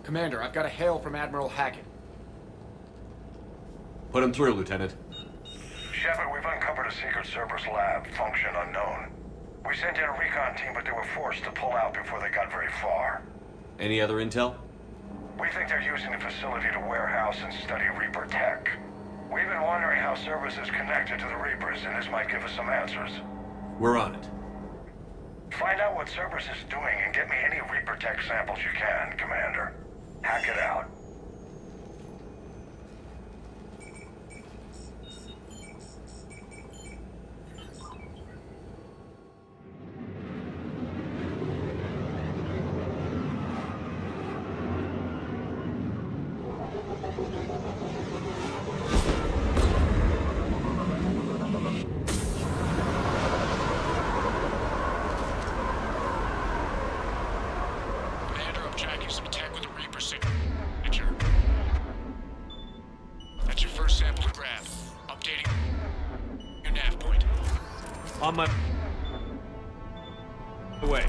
Commander, I've got a hail from Admiral Hackett. Put him through, Lieutenant. Shepard, we've uncovered a secret Cerberus lab, function unknown. We sent in a recon team, but they were forced to pull out before they got very far. Any other intel? We think they're using the facility to warehouse and study Reaper tech. We've been wondering how Cerberus is connected to the Reapers, and this might give us some answers. We're on it. Find out what Cerberus is doing and get me any Reaper tech samples you can, Commander. Hack it out. On my way.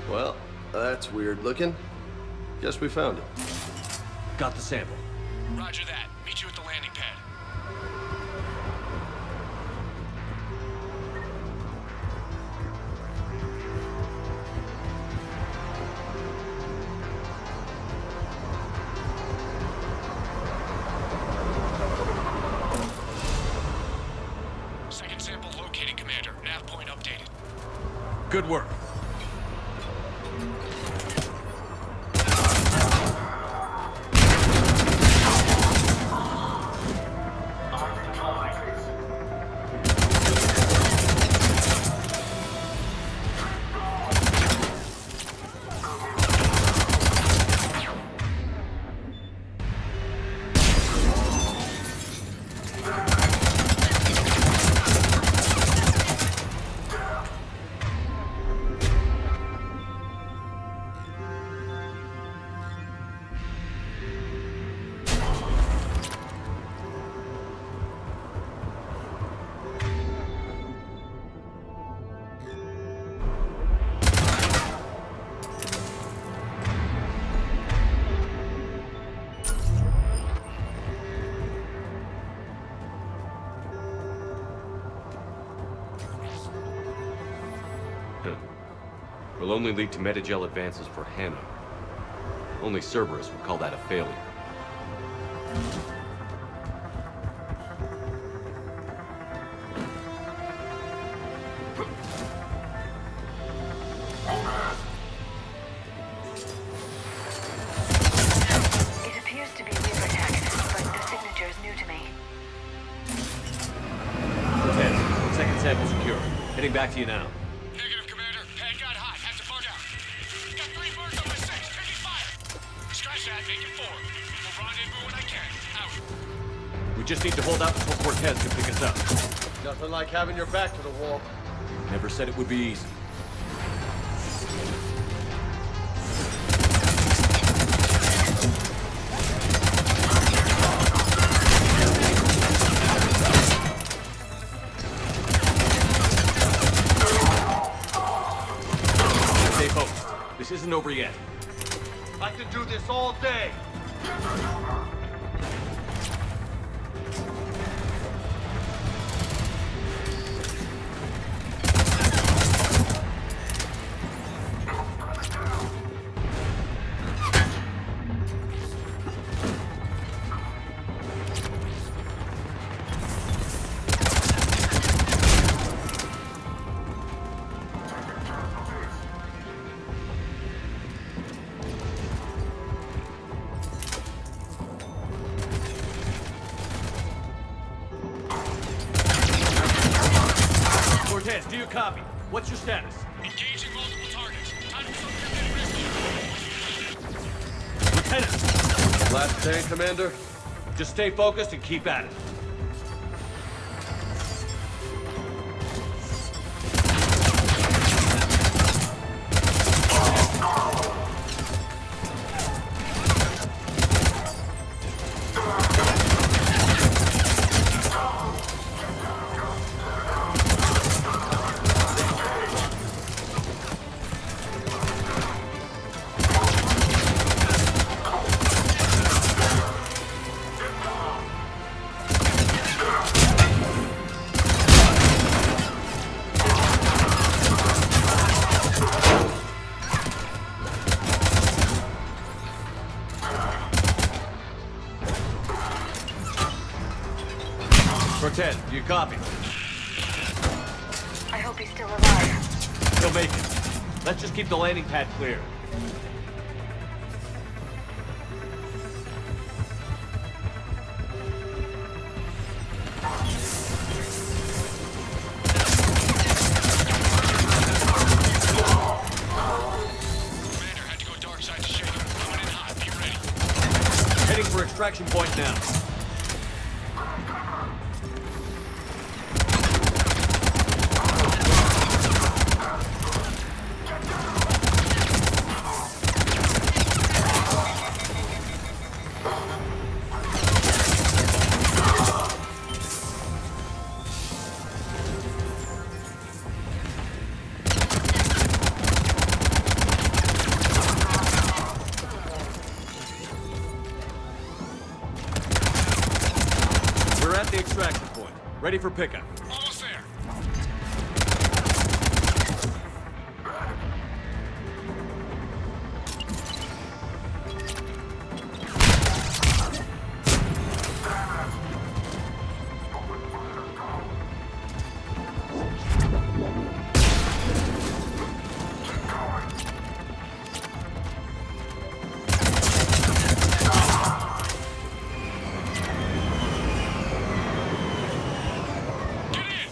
Well, that's weird looking. Guess we found it. Got the sample. Roger that. Meet you at the landing pad. Second sample located, Commander. Nav point updated. Good work. Will only lead to metagel advances for Hannah. Only Cerberus would call that a failure. Heading back to you now. Negative, Commander. Pad got hot. Have to bug out. Got 3 birds on my 6. Taking fire. Scratch that. Make it 4. We'll rendezvous when I can. Out. We just need to hold out until Cortez can pick us up. Nothing like having your back to the wall. Never said it would be easy. Stay focused. This isn't over yet. I can do this all day. Cortez, do you copy? What's your status? Engaging multiple targets. Time for something a bit risky. Lieutenant, Last day, Commander? just stay focused and keep at it. Cortez, do you copy? I hope he's still alive. He'll make it. Let's just keep the landing pad clear. Commander had to go dark side to shake him. Coming in hot. Be ready. Heading for extraction point now. We're at the extraction point. Ready for pickup. Almost there. Get in!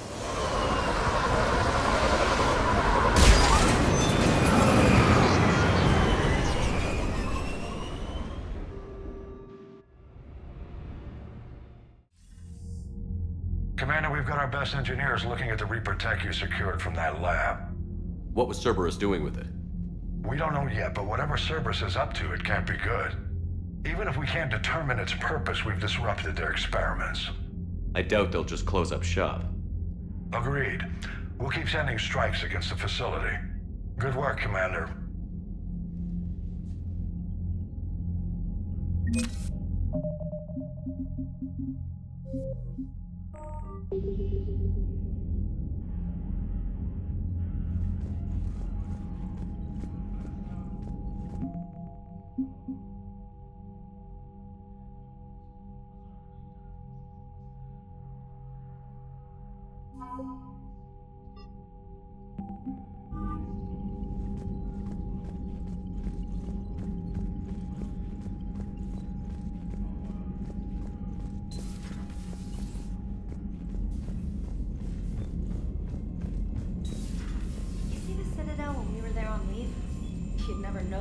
Commander, we've got our best engineers looking at the Reaper tech you secured from that lab. What was Cerberus doing with it? We don't know yet, but whatever Cerberus is up to, it can't be good. Even if we can't determine its purpose, we've disrupted their experiments. I doubt they'll just close up shop. Agreed. We'll keep sending strikes against the facility. Good work, Commander.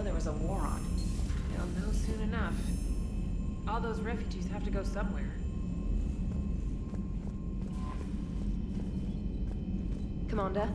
know there was a war on. They'll know soon enough. All those refugees have to go somewhere. Commander?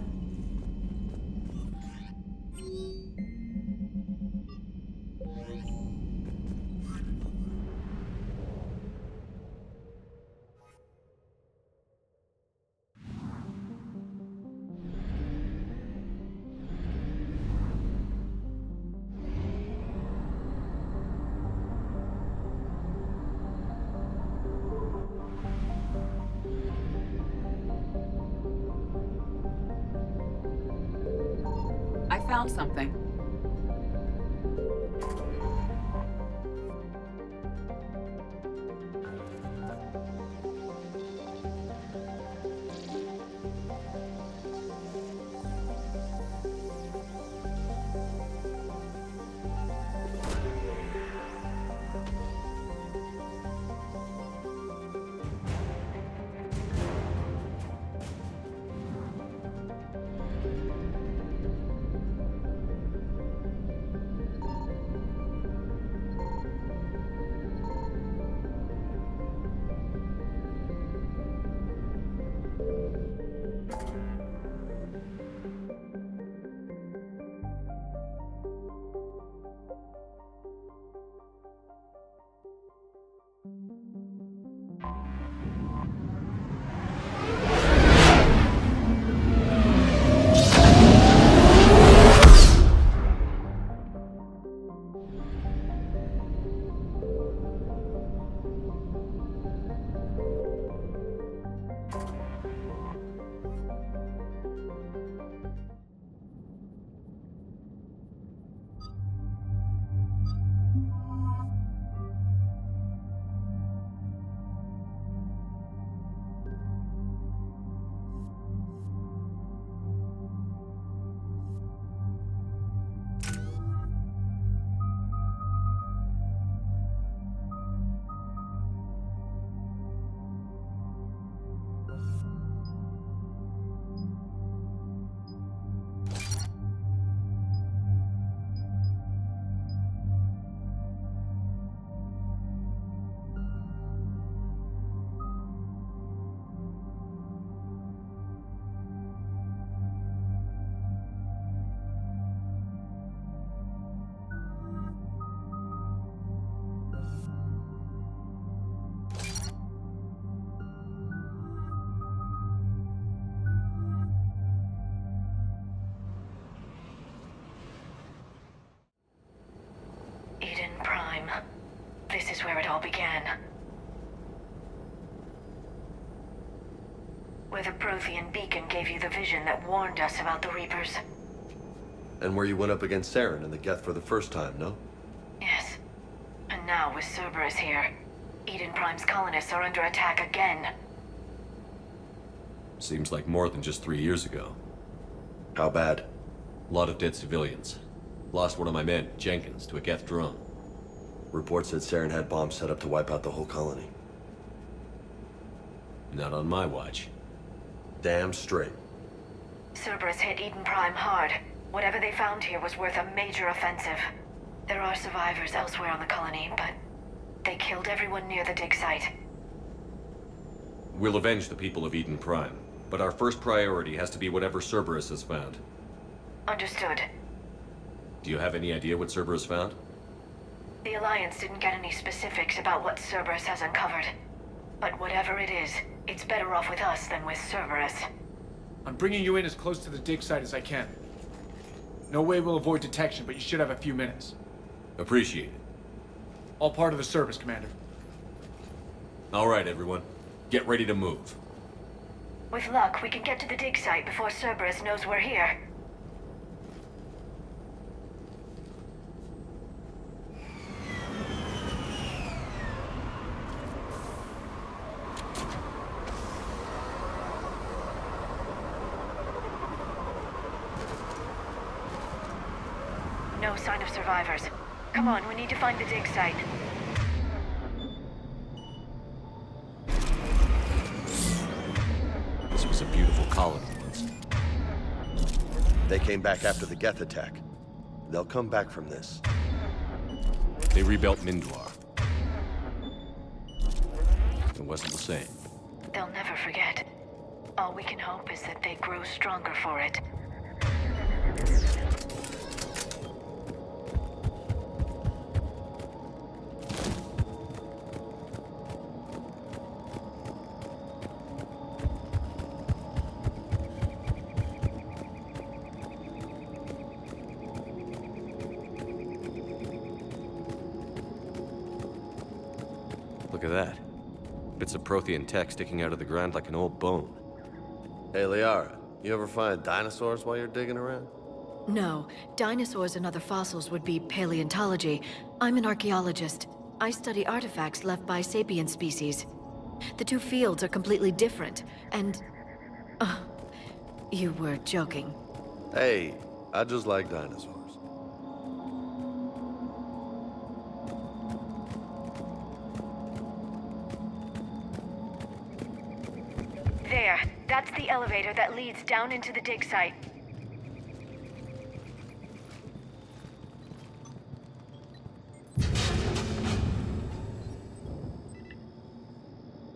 I found something. This is where it all began. Where the Prothean beacon gave you the vision that warned us about the Reapers. And where you went up against Saren and the Geth for the first time, no? Yes. And now with Cerberus here, Eden Prime's colonists are under attack again. Seems like more than just 3 years ago. How bad? A lot of dead civilians. Lost one of my men, Jenkins, to a Geth drone. Reports said Saren had bombs set up to wipe out the whole colony. Not on my watch. Damn straight. Cerberus hit Eden Prime hard. Whatever they found here was worth a major offensive. There are survivors elsewhere on the colony, but they killed everyone near the dig site. We'll avenge the people of Eden Prime, but our first priority has to be whatever Cerberus has found. Understood. Do you have any idea what Cerberus found? The Alliance didn't get any specifics about what Cerberus has uncovered. But whatever it is, it's better off with us than with Cerberus. I'm bringing you in as close to the dig site as I can. No way we'll avoid detection, but you should have a few minutes. Appreciate it. All part of the service, Commander. All right, everyone. Get ready to move. With luck, we can get to the dig site before Cerberus knows we're here. No sign of survivors. Come on, we need to find the dig site. This was a beautiful colony once. They came back after the Geth attack. They'll come back from this. They rebuilt Mindwar. It wasn't the same. They'll never forget. All we can hope is that they grow stronger for it. Look at that. Bits of Prothean tech sticking out of the ground like an old bone. Hey, Liara, you ever find dinosaurs while you're digging around? No, dinosaurs and other fossils would be paleontology. I'm an archaeologist. I study artifacts left by sapient species. The two fields are completely different, and... you were joking. Hey, I just like dinosaurs. There, that's the elevator that leads down into the dig site.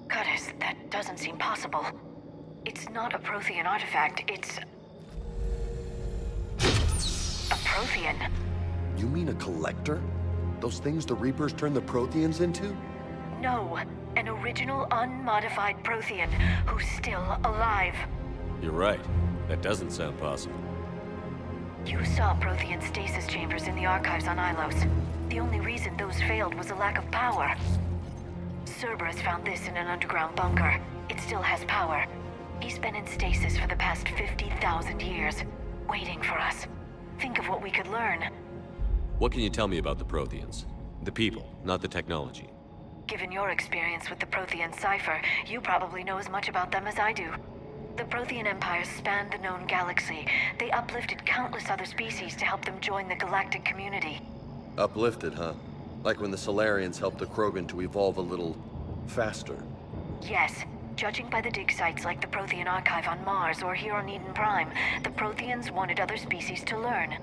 Curtis, that doesn't seem possible. It's not a Prothean artifact, it's... a Prothean. You mean a collector? Those things the Reapers turned the Protheans into? No, an original unmodified Prothean who's still alive. You're right. That doesn't sound possible. You saw Prothean stasis chambers in the archives on Ilos. The only reason those failed was a lack of power. Cerberus found this in an underground bunker. It still has power. He's been in stasis for the past 50,000 years, waiting for us. Think of what we could learn. What can you tell me about the Protheans? The people, not the technology. Given your experience with the Prothean cipher, you probably know as much about them as I do. The Prothean Empire spanned the known galaxy. They uplifted countless other species to help them join the galactic community. Uplifted, huh? Like when the Solarians helped the Krogan to evolve a little... faster. Yes. Judging by the dig sites like the Prothean Archive on Mars or here on Eden Prime, the Protheans wanted other species to learn.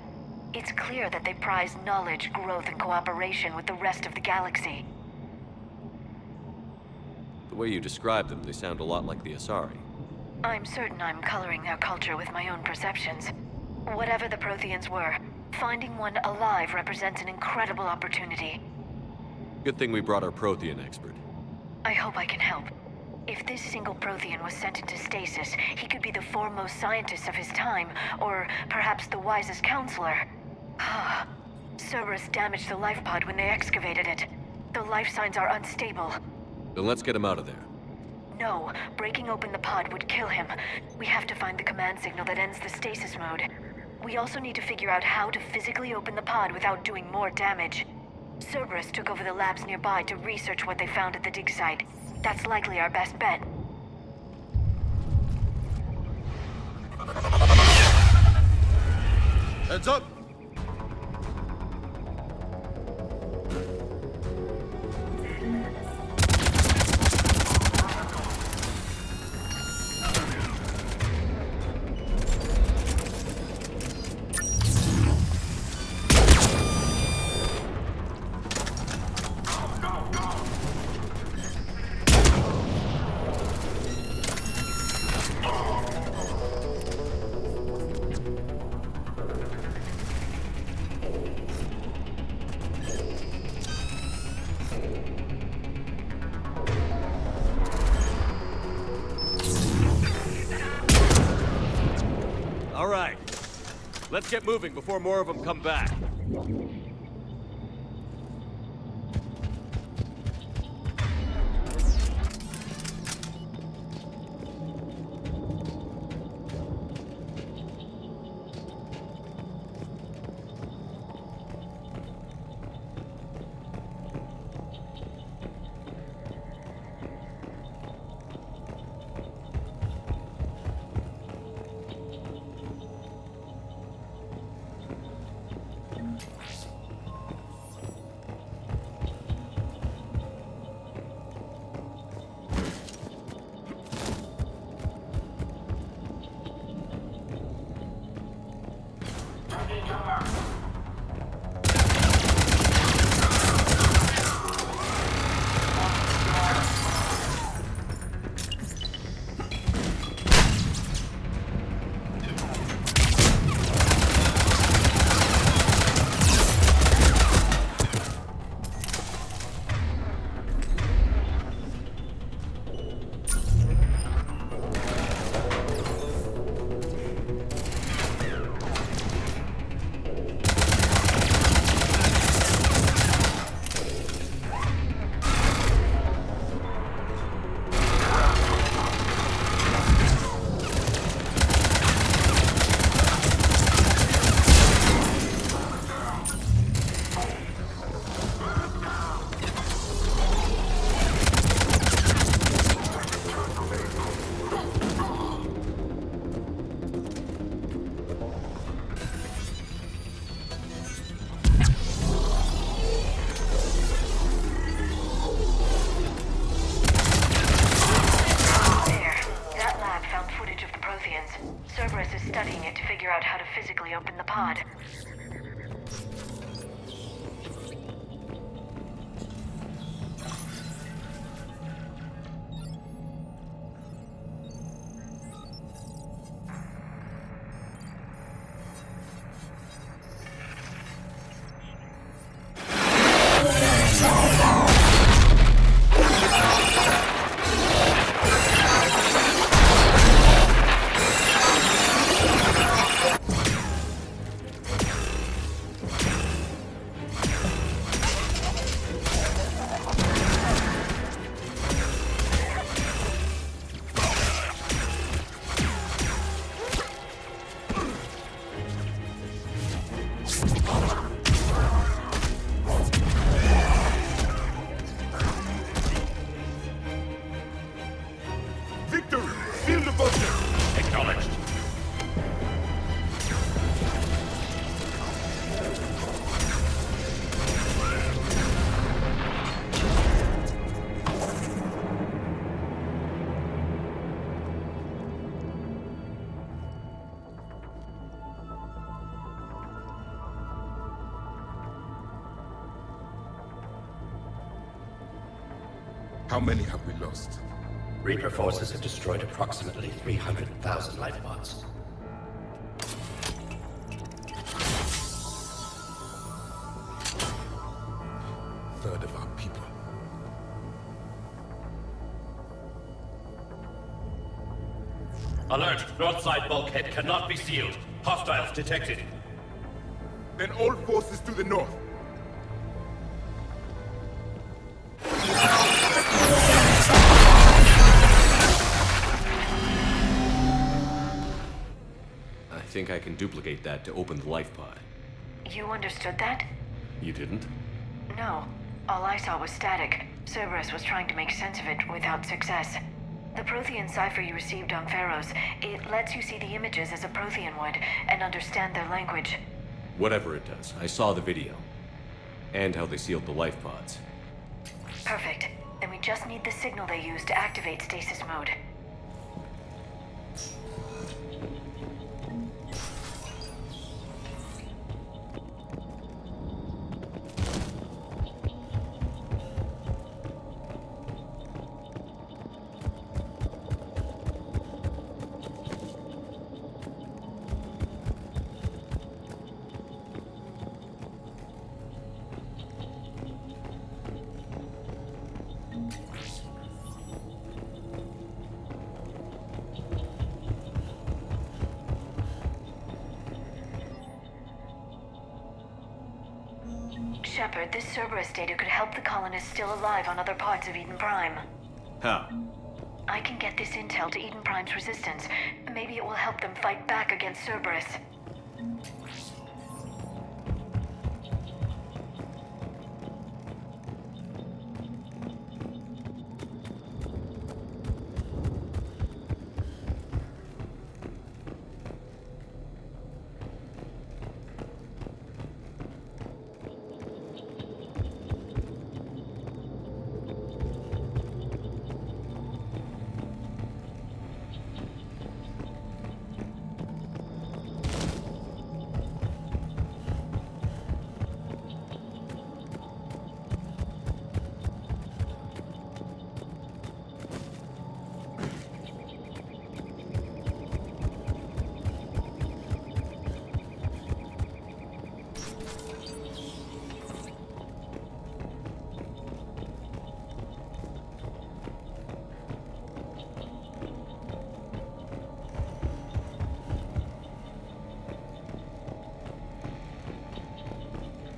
It's clear that they prize knowledge, growth, and cooperation with the rest of the galaxy. The way you describe them, they sound a lot like the Asari. I'm certain I'm coloring their culture with my own perceptions. Whatever the Protheans were, finding one alive represents an incredible opportunity. Good thing we brought our Prothean expert. I hope I can help. If this single Prothean was sent into stasis, he could be the foremost scientist of his time, or perhaps the wisest counselor. Cerberus damaged the life pod when they excavated it. The life signs are unstable. Then let's get him out of there. No, breaking open the pod would kill him. We have to find the command signal that ends the stasis mode. We also need to figure out how to physically open the pod without doing more damage. Cerberus took over the labs nearby to research what they found at the dig site. That's likely our best bet. Heads up! All right. Let's get moving before more of them come back. How many have we lost? Reaper forces have destroyed approximately 300,000 life pods. Third of our people. Alert! Northside bulkhead cannot be sealed. Hostiles detected. Then all forces to the north. I think I can duplicate that to open the life pod. You understood that? You didn't? No. All I saw was static. Cerberus was trying to make sense of it without success. The Prothean cipher you received on Pharaohs, it lets you see the images as a Prothean would, and understand their language. Whatever it does, I saw the video. And how they sealed the life pods. Perfect. Then we just need the signal they use to activate stasis mode. Shepard, this Cerberus data could help the colonists still alive on other parts of Eden Prime. How? I can get this intel to Eden Prime's resistance. Maybe it will help them fight back against Cerberus.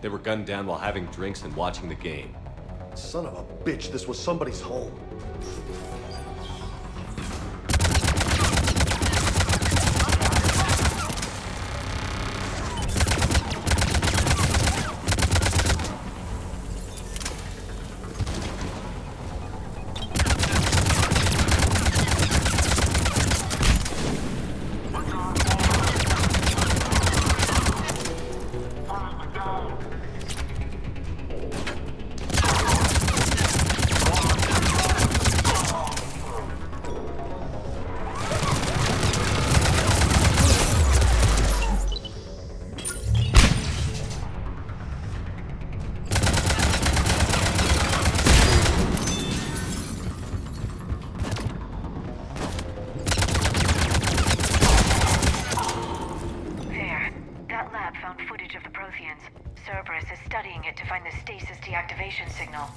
They were gunned down while having drinks and watching the game. Son of a bitch, this was somebody's home. Cerberus is studying it to find the stasis deactivation signal.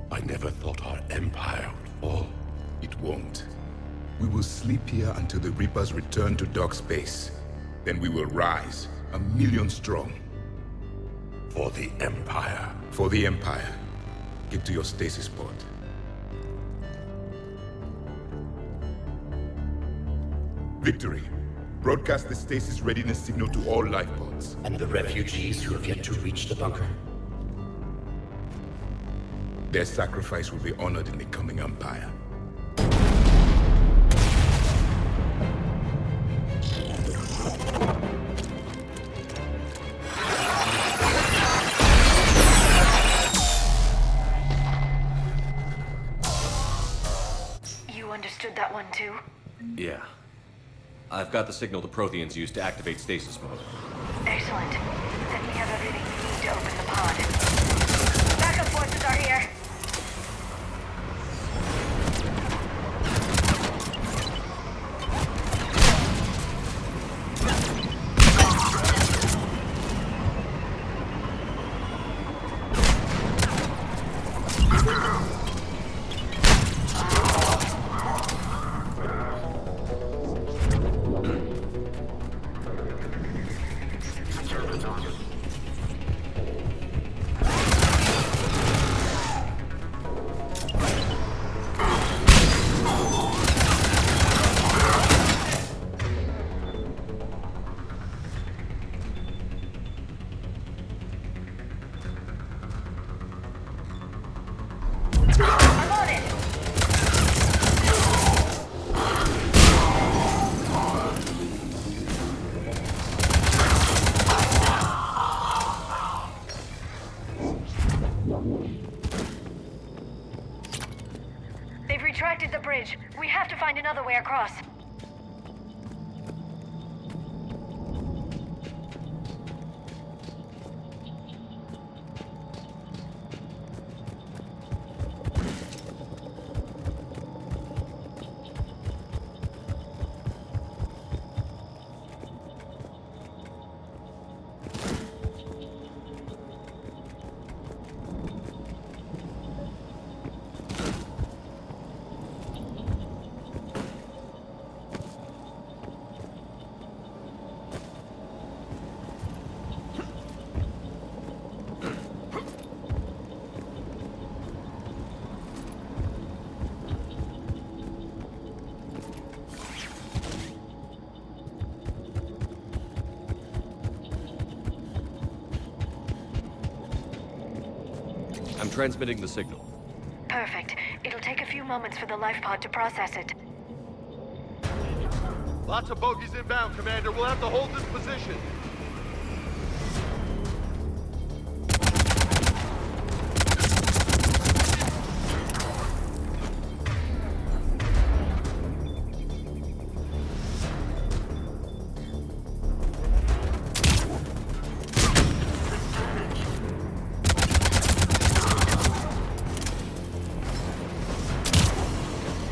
I never thought our empire would fall. It won't. We will sleep here until the Reapers return to dark space. Then we will rise, 1,000,000 strong. For the Empire. For the Empire. Get to your stasis pod. Victory. Broadcast the stasis readiness signal to all life pods. And the refugees who have yet to reach the bunker? Their sacrifice will be honored in the coming Empire. You understood that one too? Yeah. I've got the signal the Protheans use to activate stasis mode. Excellent. Then we have everything we need to open the pod. Backup forces are here. They've retracted the bridge. We have to find another way across. I'm transmitting the signal. Perfect. It'll take a few moments for the life pod to process it. Lots of bogies inbound, Commander. We'll have to hold this position.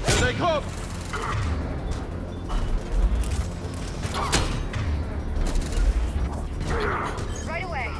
Here they come! Right away.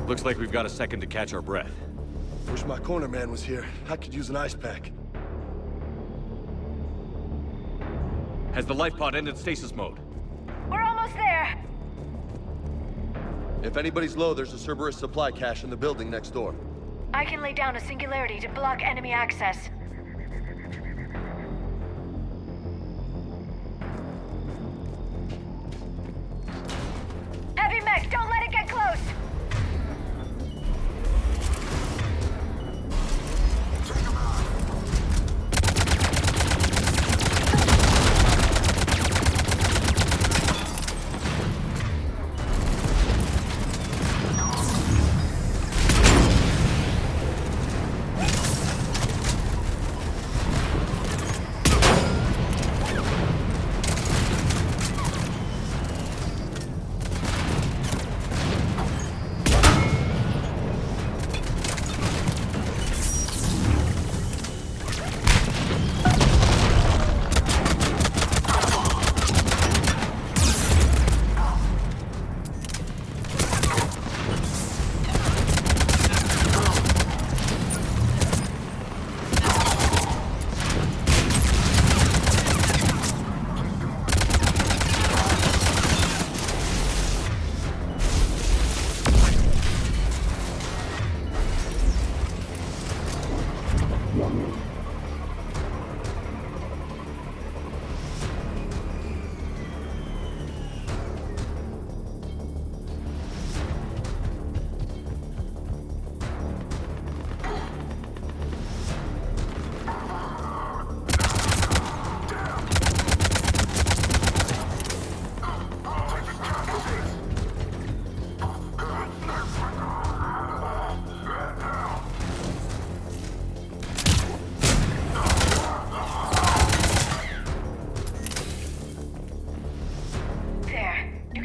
Looks like we've got a second to catch our breath. Wish my corner man was here. I could use an ice pack. Has the life pod ended stasis mode? We're almost there. If anybody's low, there's a Cerberus supply cache in the building next door. I can lay down a singularity to block enemy access. Heavy mech, don't let it get close!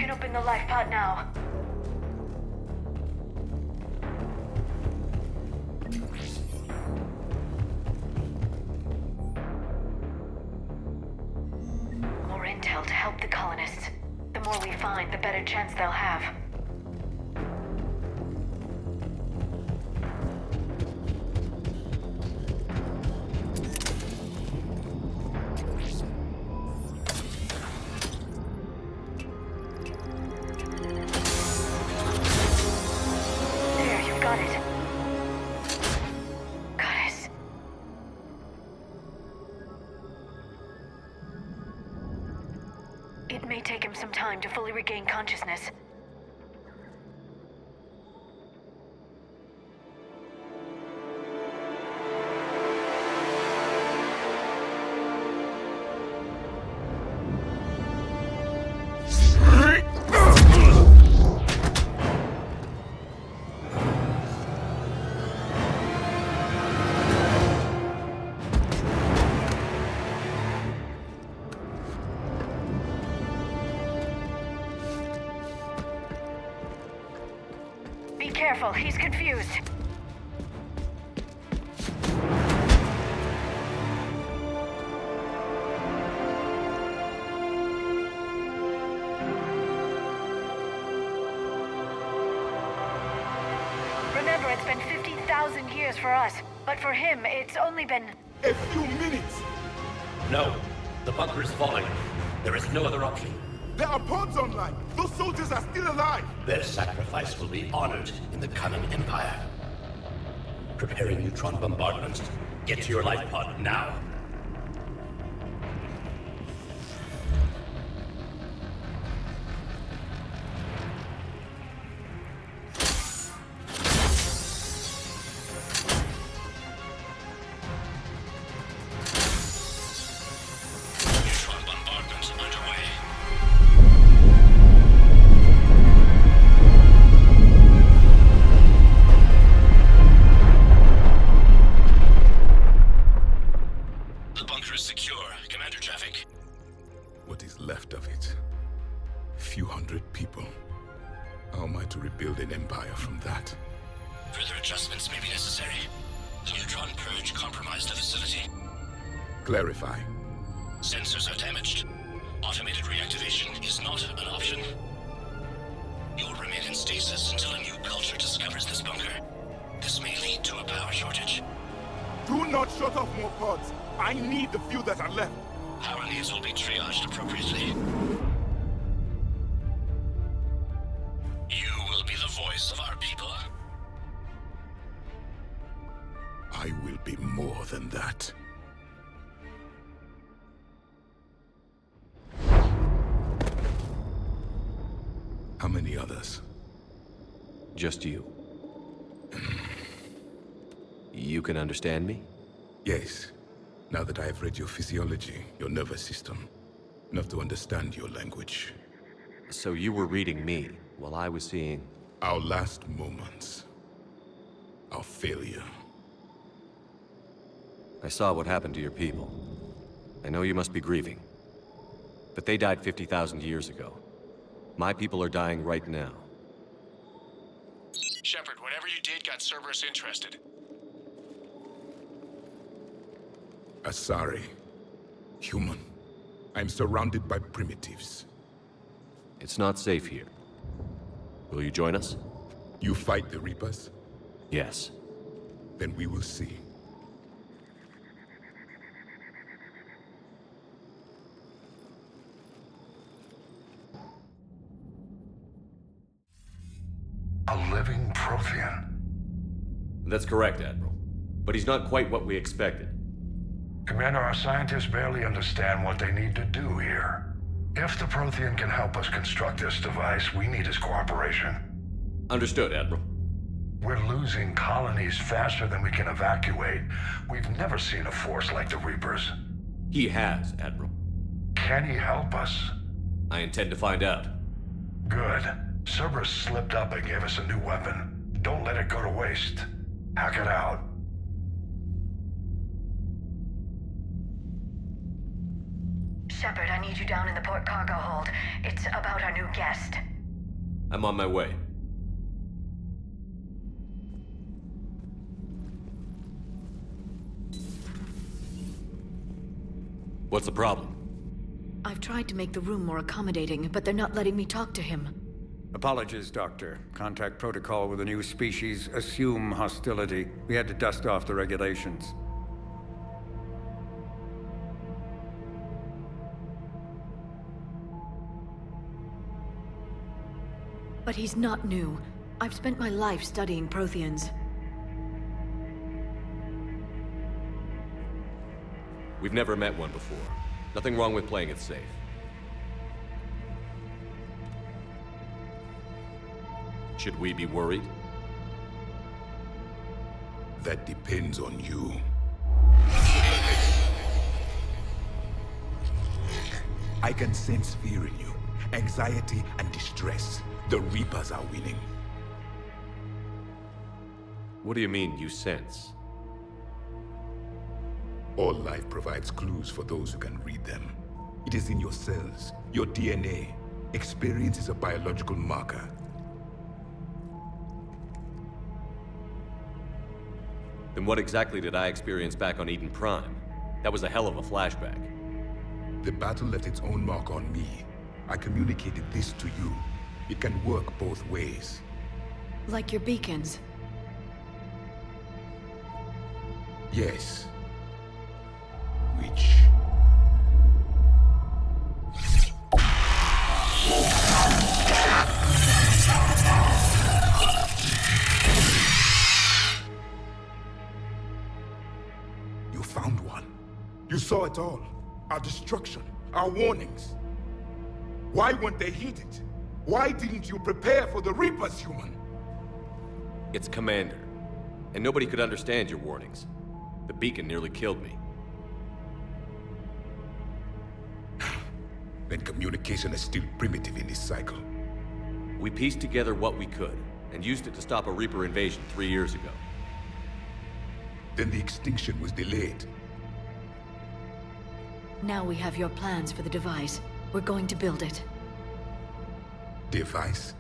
can open the life pod now. More intel to help the colonists. The more we find, the better chance they'll have. There, you've got it. Goddess. It may take him some time to fully regain consciousness. Be careful, he's confused. Remember, it's been 50,000 years for us, but for him, it's only been... A few minutes! No. The bunker is falling. There is no other option. There are pods online! Those soldiers are still alive! Their sacrifice will be honored in the coming Empire. Preparing neutron bombardment. Get to your life pod now. Neutron bombardment underway. The bunker is secure. Commander traffic. What is left of it? A few hundred people. How am I to rebuild an empire from that? Further adjustments may be necessary. The neutron purge compromised the facility. Clarify. Sensors are damaged. Automated reactivation is not an option. You'll remain in stasis until a new culture discovers this bunker. This may lead to a power shortage. Do not shut off more pods! I need the few that are left! Power needs will be triaged appropriately. You will be the voice of our people. I will be more than that. How many others? Just you. You can understand me? Yes. Now that I have read your physiology, your nervous system, enough to understand your language. So you were reading me while I was seeing... Our last moments. Our failure. I saw what happened to your people. I know you must be grieving. But they died 50,000 years ago. My people are dying right now. Shepard, whatever you did got Cerberus interested. Asari. Human. I'm surrounded by primitives. It's not safe here. Will you join us? You fight the Reapers? Yes. Then we will see. A living Prothean. That's correct, Admiral. But he's not quite what we expected. Commander, our scientists barely understand what they need to do here. If the Prothean can help us construct this device, we need his cooperation. Understood, Admiral. We're losing colonies faster than we can evacuate. We've never seen a force like the Reapers. He has, Admiral. Can he help us? I intend to find out. Good. Cerberus slipped up and gave us a new weapon. Don't let it go to waste. Hack it out. Shepard, I need you down in the port cargo hold. It's about our new guessed. I'm on my way. What's the problem? I've tried to make the room more accommodating, but they're not letting me talk to him. Apologies, Doctor. Contact protocol with a new species. Assume hostility. We had to dust off the regulations. But he's not new. I've spent my life studying Protheans. We've never met one before. Nothing wrong with playing it safe. Should we be worried? That depends on you. I can sense fear in you, anxiety and distress. The Reapers are winning. What do you mean, you sense? All life provides clues for those who can read them. It is in your cells, your DNA. Experience is a biological marker. Then what exactly did I experience back on Eden Prime? That was a hell of a flashback. The battle left its own mark on me. I communicated this to you. It can work both ways. Like your beacons. Yes. Which... You found one. You saw it all. Our destruction, our warnings. Why weren't they heeded? Why didn't you prepare for the Reapers, human? It's Commander. And nobody could understand your warnings. The beacon nearly killed me. Then communication is still primitive in this cycle. We pieced together what we could, and used it to stop a Reaper invasion 3 years ago. Then the extinction was delayed. Now we have your plans for the device. We're going to build it. Device?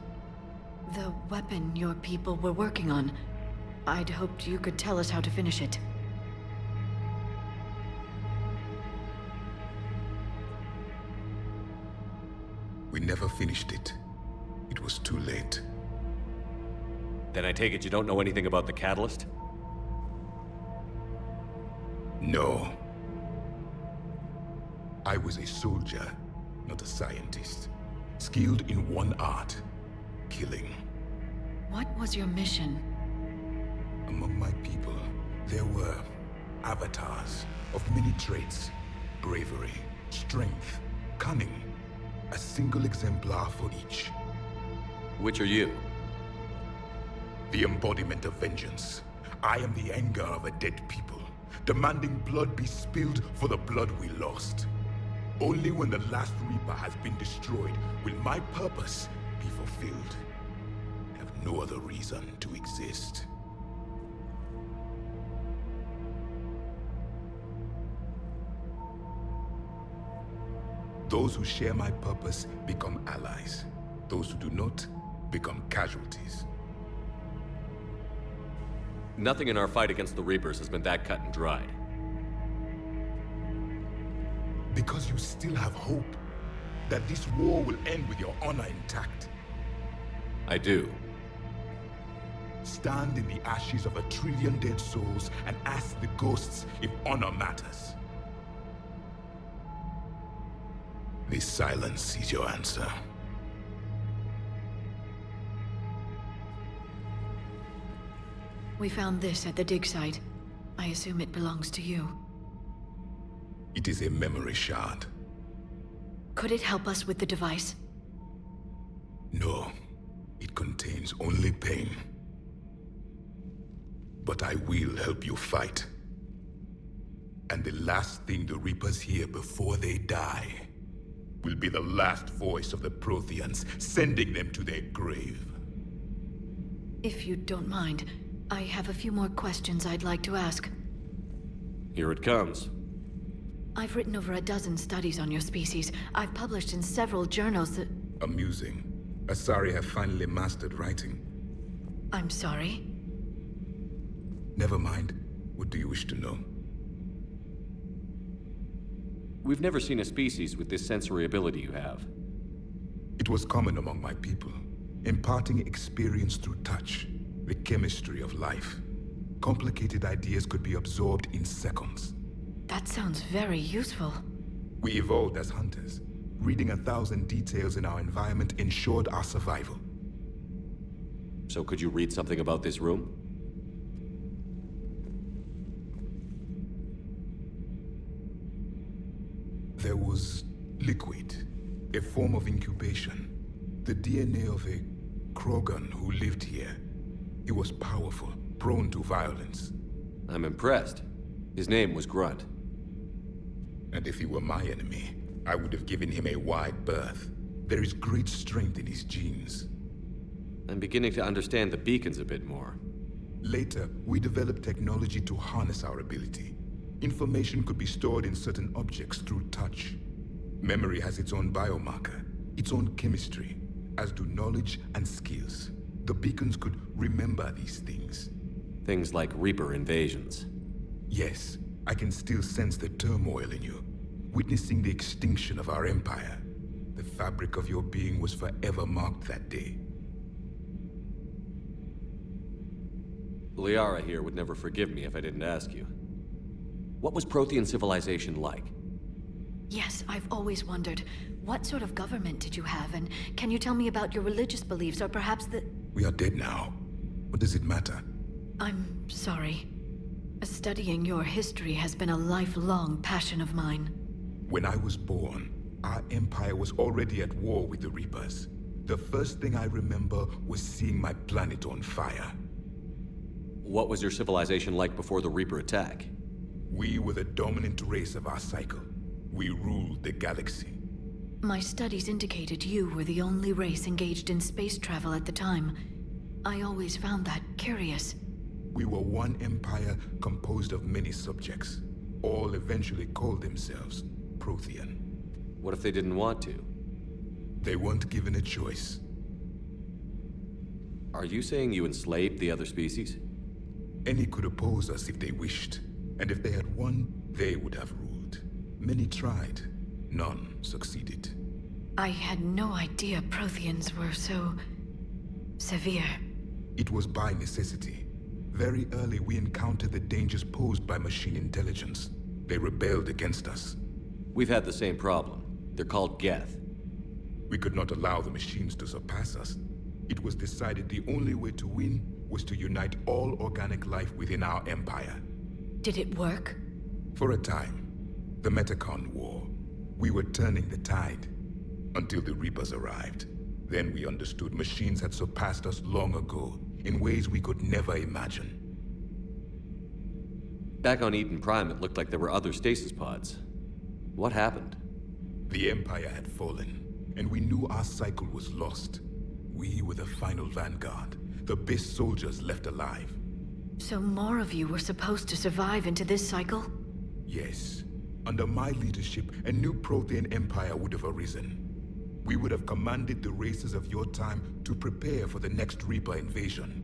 The weapon your people were working on. I'd hoped you could tell us how to finish it. We never finished it. It was too late. Then I take it you don't know anything about the catalyst? No. I was a soldier, not a scientist. Skilled in one art, killing. What was your mission? Among my people, there were avatars of many traits. Bravery, strength, cunning. A single exemplar for each. Which are you? The embodiment of vengeance. I am the anger of a dead people, demanding blood be spilled for the blood we lost. Only when the last Reaper has been destroyed will my purpose be fulfilled. I have no other reason to exist. Those who share my purpose become allies. Those who do not become casualties. Nothing in our fight against the Reapers has been that cut and dried. Because you still have hope that this war will end with your honor intact. I do. Stand in the ashes of 1 trillion dead souls and ask the ghosts if honor matters. This silence is your answer. We found this at the dig site. I assume it belongs to you. It is a memory shard. Could it help us with the device? No, it contains only pain. But I will help you fight. And the last thing the Reapers hear before they die will be the last voice of the Protheans, sending them to their grave. If you don't mind, I have a few more questions I'd like to ask. Here it comes. I've written over a dozen studies on your species. I've published in several journals that... Amusing. Asari have finally mastered writing. I'm sorry. Never mind. What do you wish to know? We've never seen a species with this sensory ability you have. It was common among my people, imparting experience through touch, the chemistry of life. Complicated ideas could be absorbed in seconds. That sounds very useful. We evolved as hunters. Reading 1,000 details in our environment ensured our survival. So could you read something about this room? There was liquid, a form of incubation. The DNA of a Krogan who lived here. He was powerful, prone to violence. I'm impressed. His name was Grunt. And if he were my enemy, I would have given him a wide berth. There is great strength in his genes. I'm beginning to understand the beacons a bit more. Later, we developed technology to harness our ability. Information could be stored in certain objects through touch. Memory has its own biomarker, its own chemistry, as do knowledge and skills. The beacons could remember these things. Things like Reaper invasions. Yes, I can still sense the turmoil in you, witnessing the extinction of our empire. The fabric of your being was forever marked that day. Liara here would never forgive me if I didn't ask you. What was Prothean civilization like? Yes, I've always wondered, what sort of government did you have, and can you tell me about your religious beliefs, or perhaps the... We are dead now. What does it matter? I'm sorry. Studying your history has been a lifelong passion of mine. When I was born, our empire was already at war with the Reapers. The first thing I remember was seeing my planet on fire. What was your civilization like before the Reaper attack? We were the dominant race of our cycle. We ruled the galaxy. My studies indicated you were the only race engaged in space travel at the time. I always found that curious. We were one empire composed of many subjects. All eventually called themselves Prothean. What if they didn't want to? They weren't given a choice. Are you saying you enslaved the other species? Any could oppose us if they wished. And if they had won, they would have ruled. Many tried. None succeeded. I had no idea Protheans were so... severe. It was by necessity. Very early we encountered the dangers posed by machine intelligence. They rebelled against us. We've had the same problem. They're called Geth. We could not allow the machines to surpass us. It was decided the only way to win was to unite all organic life within our empire. Did it work? For a time. The Metacon War. We were turning the tide. Until the Reapers arrived. Then we understood machines had surpassed us long ago, in ways we could never imagine. Back on Eden Prime, it looked like there were other stasis pods. What happened? The Empire had fallen, and we knew our cycle was lost. We were the final vanguard, the best soldiers left alive. So more of you were supposed to survive into this cycle? Yes. Under my leadership, a new Prothean empire would have arisen. We would have commanded the races of your time to prepare for the next Reaper invasion.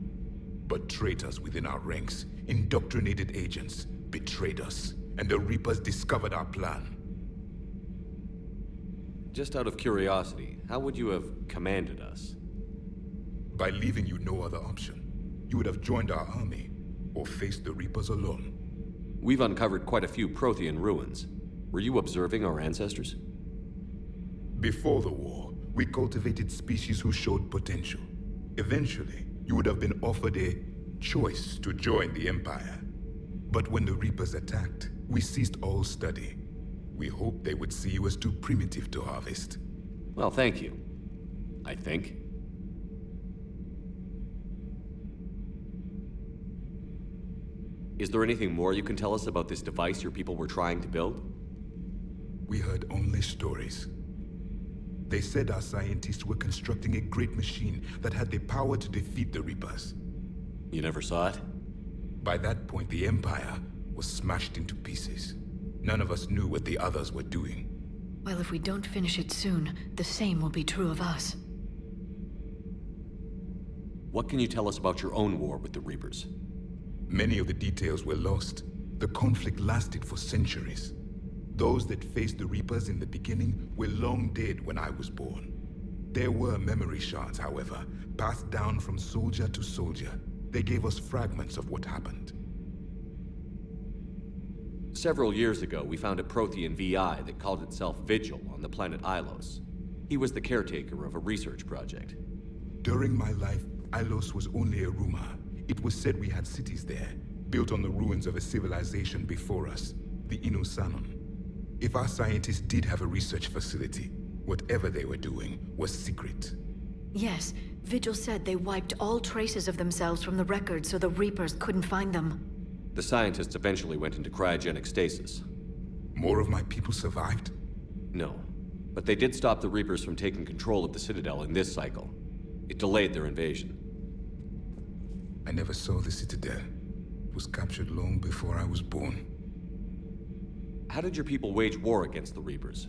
But traitors within our ranks, indoctrinated agents, betrayed us, and the Reapers discovered our plan. Just out of curiosity, how would you have commanded us? By leaving you no other option. You would have joined our army, or faced the Reapers alone. We've uncovered quite a few Prothean ruins. Were you observing our ancestors? Before the war, we cultivated species who showed potential. Eventually, you would have been offered a choice to join the Empire. But when the Reapers attacked, we ceased all study. We hoped they would see you as too primitive to harvest. Well, thank you. I think. Is there anything more you can tell us about this device your people were trying to build? We heard only stories. They said our scientists were constructing a great machine that had the power to defeat the Reapers. You never saw it? By that point, the Empire was smashed into pieces. None of us knew what the others were doing. Well, if we don't finish it soon, the same will be true of us. What can you tell us about your own war with the Reapers? Many of the details were lost. The conflict lasted for centuries. Those that faced the Reapers in the beginning were long dead when I was born. There were memory shards, however, passed down from soldier to soldier. They gave us fragments of what happened. Several years ago, we found a Prothean VI that called itself Vigil on the planet Ilos. He was the caretaker of a research project. During my life, Ilos was only a rumor. It was said we had cities there, built on the ruins of a civilization before us, the Inosanon. If our scientists did have a research facility, whatever they were doing was secret. Yes, Vigil said they wiped all traces of themselves from the records so the Reapers couldn't find them. The scientists eventually went into cryogenic stasis. More of my people survived? No, but they did stop the Reapers from taking control of the Citadel in this cycle. It delayed their invasion. I never saw the Citadel. It was captured long before I was born. How did your people wage war against the Reapers?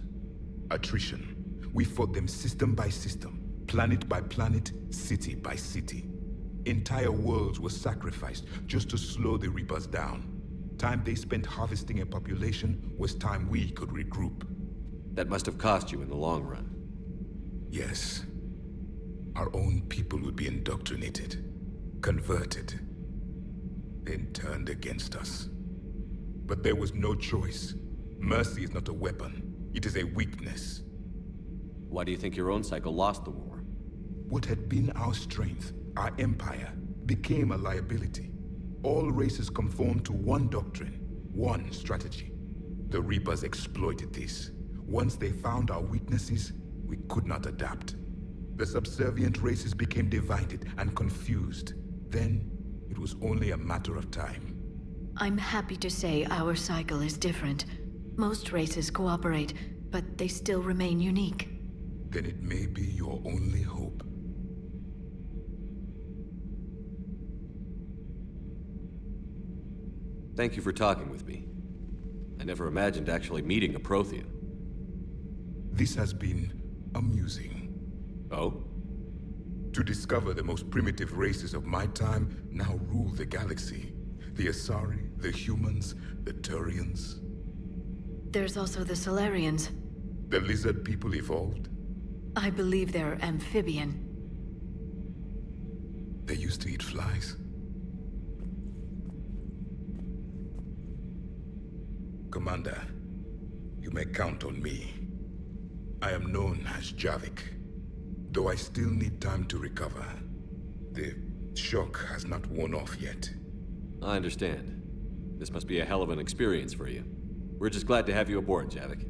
Attrition. We fought them system by system, planet by planet, city by city. Entire worlds were sacrificed just to slow the Reapers down. Time they spent harvesting a population was time we could regroup. That must have cost you in the long run. Yes. Our own people would be indoctrinated, converted, then turned against us. But there was no choice. Mercy is not a weapon. It is a weakness. Why do you think your own cycle lost the war? What had been our strength, our empire, became a liability. All races conformed to one doctrine, one strategy. The Reapers exploited this. Once they found our weaknesses, we could not adapt. The subservient races became divided and confused. Then, it was only a matter of time. I'm happy to say our cycle is different. Most races cooperate, but they still remain unique. Then it may be your only hope. Thank you for talking with me. I never imagined actually meeting a Prothean. This has been amusing. Oh? To discover the most primitive races of my time now rule the galaxy. The Asari, the humans, the Turians. There's also the Solarians. The lizard people evolved. I believe they're amphibian. They used to eat flies. Commander, you may count on me. I am known as Javik, though I still need time to recover. The shock has not worn off yet. I understand. This must be a hell of an experience for you. We're just glad to have you aboard, Javik.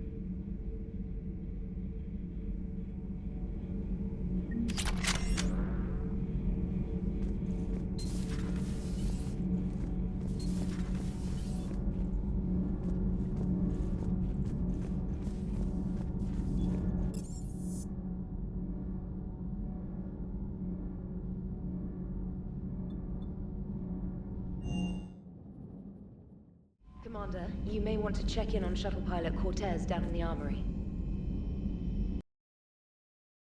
Commander, you may want to check in on shuttle pilot Cortez down in the armory.